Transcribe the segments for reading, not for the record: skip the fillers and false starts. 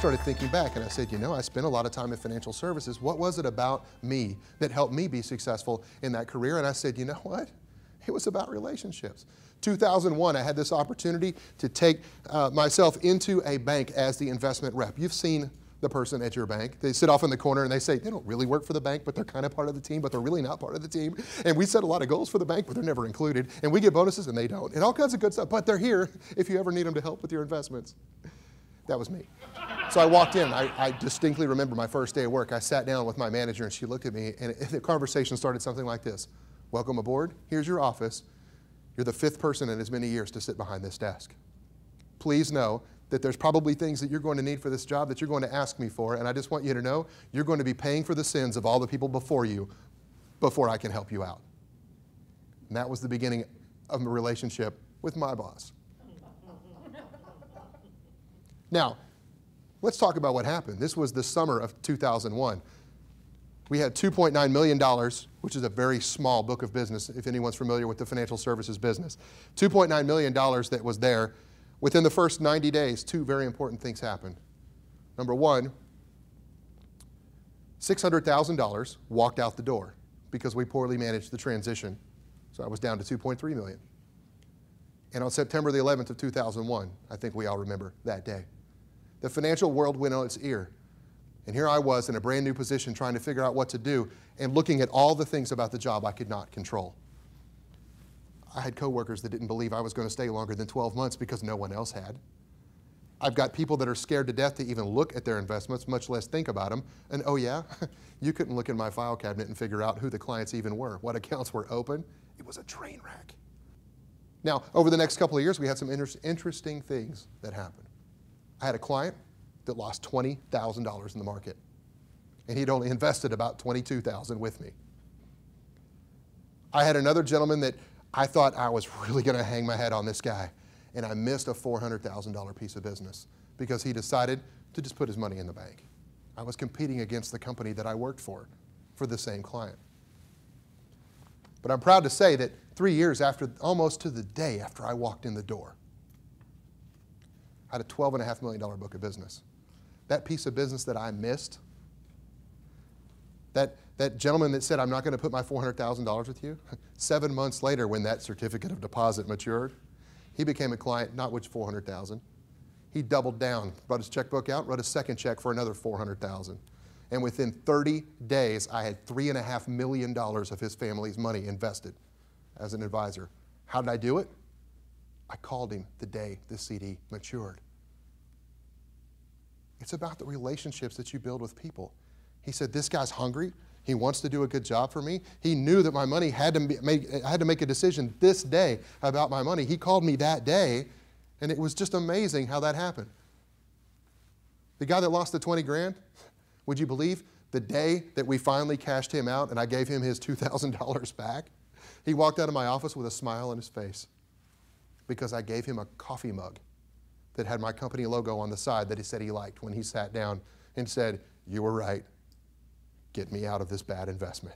started thinking back and I said, you know, I spent a lot of time in financial services. What was it about me that helped me be successful in that career? And I said, you know what? It was about relationships. 2001, I had this opportunity to take myself into a bank as the investment rep. You've seen the person at your bank. They sit off in the corner and they say, they don't really work for the bank, but they're kind of part of the team, but they're really not part of the team. And we set a lot of goals for the bank, but they're never included. And we get bonuses and they don't. And all kinds of good stuff, but they're here if you ever need them to help with your investments. That was me. So I walked in. I distinctly remember my first day of work. I sat down with my manager and she looked at me and the conversation started something like this. Welcome aboard. Here's your office. You're the 5th person in as many years to sit behind this desk. Please know that there's probably things that you're going to need for this job that you're going to ask me for, and I just want you to know you're going to be paying for the sins of all the people before you before I can help you out. And that was the beginning of a relationship with my boss. Now, let's talk about what happened. This was the summer of 2001. We had $2.9 million, which is a very small book of business, if anyone's familiar with the financial services business. $2.9 million that was there. Within the first 90 days, 2 very important things happened. Number 1, $600,000 walked out the door because we poorly managed the transition. So I was down to $2.3 million. And on September the 11th of 2001, I think we all remember that day, the financial world went on its ear. And here I was in a brand new position trying to figure out what to do and looking at all the things about the job I could not control. I had coworkers that didn't believe I was going to stay longer than 12 months because no one else had. I've got people that are scared to death to even look at their investments, much less think about them. And oh yeah, you couldn't look in my file cabinet and figure out who the clients even were, what accounts were open. It was a train wreck. Now, over the next couple of years, we had some interesting things that happened. I had a client that lost $20,000 in the market, and he'd only invested about $22,000 with me. I had another gentleman that I thought I was really going to hang my head on this guy, and I missed a $400,000 piece of business because he decided to just put his money in the bank. I was competing against the company that I worked for the same client. But I'm proud to say that 3 years after, almost to the day after I walked in the door, I had a $12.5 million book of business. That piece of business that I missed, that gentleman that said, I'm not going to put my $400,000 with you, 7 months later when that certificate of deposit matured, he became a client, not with $400,000. He doubled down, brought his checkbook out, wrote a second check for another $400,000. And within 30 days, I had $3.5 million of his family's money invested as an advisor. How did I do it? I called him the day the CD matured. It's about the relationships that you build with people. He said, this guy's hungry. He wants to do a good job for me. He knew that my money I had to make a decision this day about my money. He called me that day, and it was just amazing how that happened. The guy that lost the 20 grand, would you believe the day that we finally cashed him out and I gave him his $2,000 back, he walked out of my office with a smile on his face because I gave him a coffee mug that had my company logo on the side that he said he liked when he sat down and said, you were right. Get me out of this bad investment.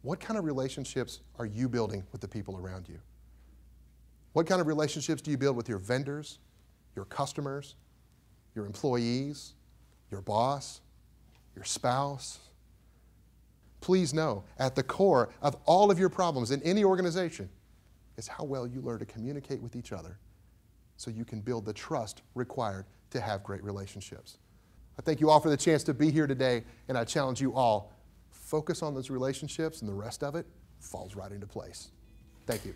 What kind of relationships are you building with the people around you? What kind of relationships do you build with your vendors, your customers, your employees, your boss, your spouse? Please know, at the core of all of your problems in any organization is how well you learn to communicate with each other so you can build the trust required to have great relationships. I thank you all for the chance to be here today, and I challenge you all, focus on those relationships and the rest of it falls right into place. Thank you.